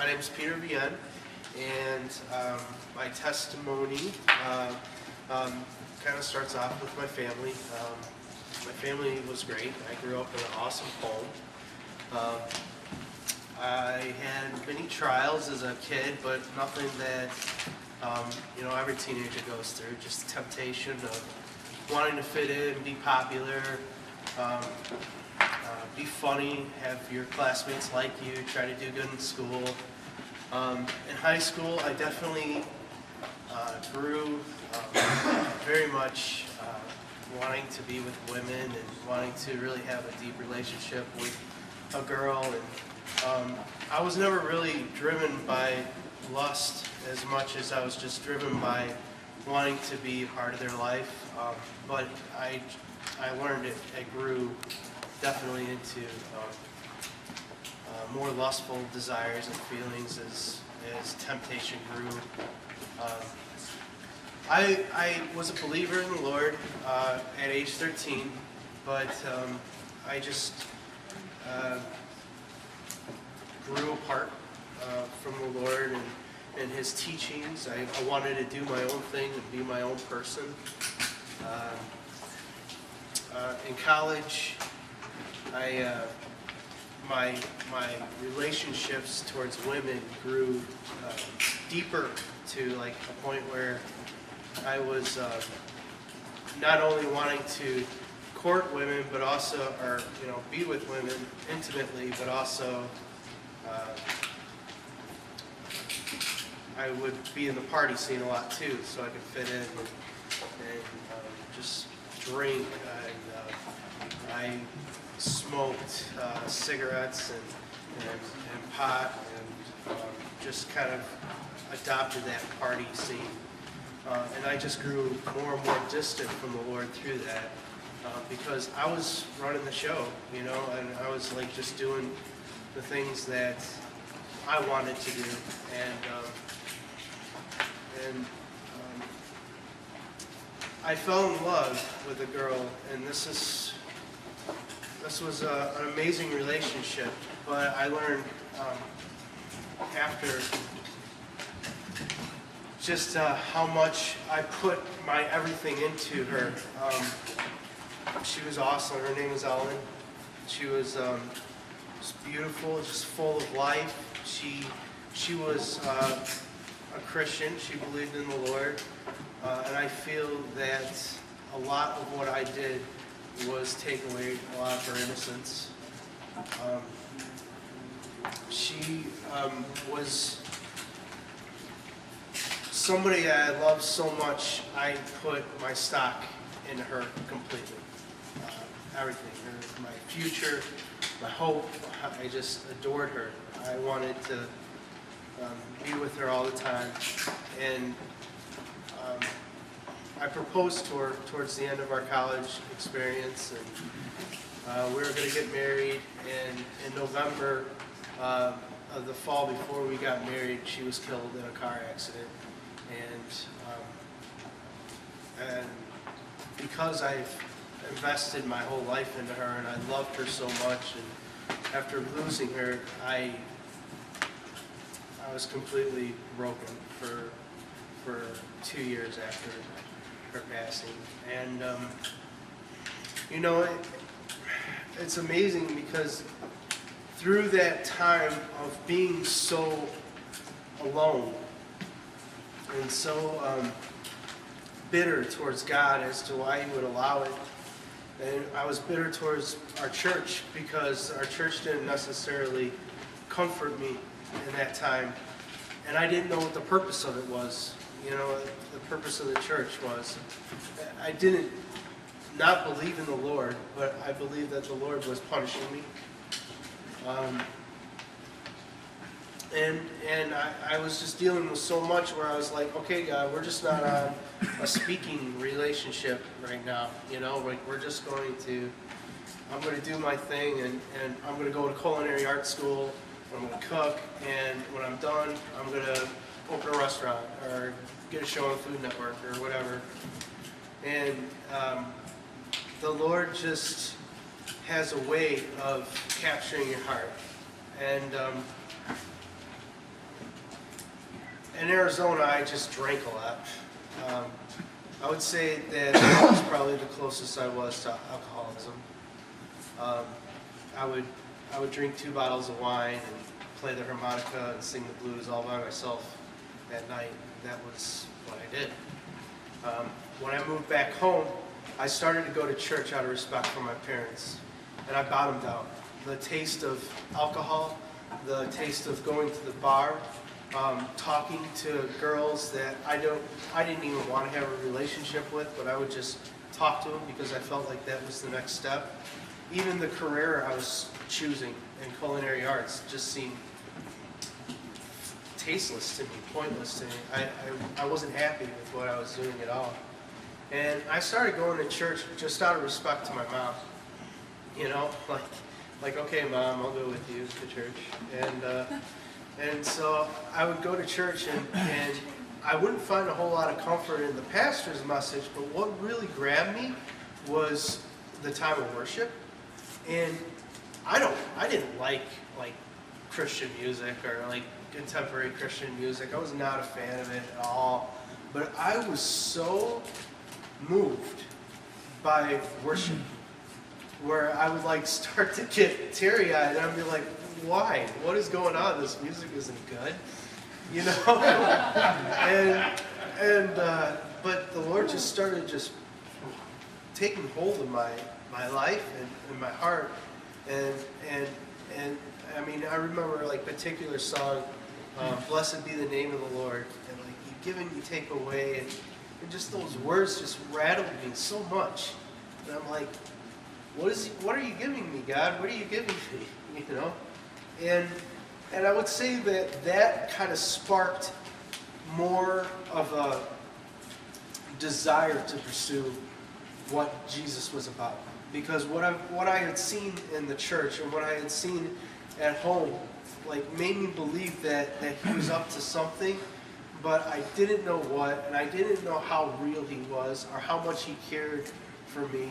name's Peter Bien, and my testimony kind of starts off with my family. My family was great. I grew up in an awesome home. I had many trials as a kid, but nothing that every teenager goes through. Just temptation of wanting to fit in, be popular, be funny, have your classmates like you, try to do good in school. In high school, I definitely grew very much wanting to be with women and wanting to really have a deep relationship with a girl. And I was never really driven by lust as much as I was just driven by wanting to be a part of their life. But I learned it grew definitely into more lustful desires and feelings as temptation grew. I was a believer in the Lord at age 13, but I just grew apart from the Lord and His teachings. I wanted to do my own thing and be my own person. In college, my relationships towards women grew deeper to like a point where I was not only wanting to court women, but also, be with women intimately, but also I would be in the party scene a lot too, so I could fit in and just drink. I smoked cigarettes and pot, and just kind of adopted that party scene. And I just grew more and more distant from the Lord through that, because I was running the show, and I was like just doing the things that I wanted to do, and I fell in love with a girl, and this was an amazing relationship. But I learned after just how much I put my everything into her. She was awesome. Her name was Ellen. She was just beautiful, just full of life. She was a Christian. She believed in the Lord. And I feel that a lot of what I did was take away a lot of her innocence. She was somebody that I loved so much, I put my stock in her completely. Everything, my future, my hope, I just adored her. I wanted to be with her all the time. And I proposed to her towards the end of our college experience, and we were going to get married. And in November of the fall before we got married, she was killed in a car accident. And because I've invested my whole life into her and I loved her so much, and after losing her, I was completely broken for 2 years after her passing. And it's amazing because through that time of being so alone and so bitter towards God as to why He would allow it, and I was bitter towards our church because our church didn't necessarily comfort me in that time, and I didn't know what the purpose of it was. The purpose of the church was, I didn't not believe in the Lord, but I believed that the Lord was punishing me. And I was just dealing with so much where I was like, okay, God, we're just not on a speaking relationship right now. We're just I'm going to do my thing, and I'm going to go to culinary arts school, I'm going to cook, and when I'm done, I'm going to open a restaurant or get a show on Food Network or whatever. And the Lord just has a way of capturing your heart. And in Arizona, I just drank a lot. I would say that was probably the closest I was to alcoholism. I would drink 2 bottles of wine and play the harmonica and sing the blues all by myself at night. That was what I did. When I moved back home, I started to go to church out of respect for my parents, and I bottomed out. The taste of alcohol, the taste of going to the bar, talking to girls that I didn't even want to have a relationship with, but I would just talk to them because I felt like that was the next step. Even the career I was choosing in culinary arts just seemed tasteless to me, pointless to me. I wasn't happy with what I was doing at all. And I started going to church just out of respect to my mom. You know, like okay, Mom, I'll go with you to church. And so I would go to church, and I wouldn't find a whole lot of comfort in the pastor's message, but what really grabbed me was the time of worship. And I didn't like Christian music or like contemporary Christian music. I was not a fan of it at all. But I was so moved by worship, where I would like start to get teary-eyed, and I'd be like, why? What is going on? This music isn't good, you know? But the Lord just started just taking hold of my life and my heart, and I mean, I remember like particular song, "Blessed be the name of the Lord," and like "You give and you take away," and just those words just rattled me so much, and I'm like, what are you giving me, God? What are you giving me? You know? And I would say that kind of sparked more of a desire to pursue what Jesus was about. Because what I had seen in the church and what I had seen at home, like, made me believe that he was up to something, but I didn't know what, and I didn't know how real he was or how much he cared for me.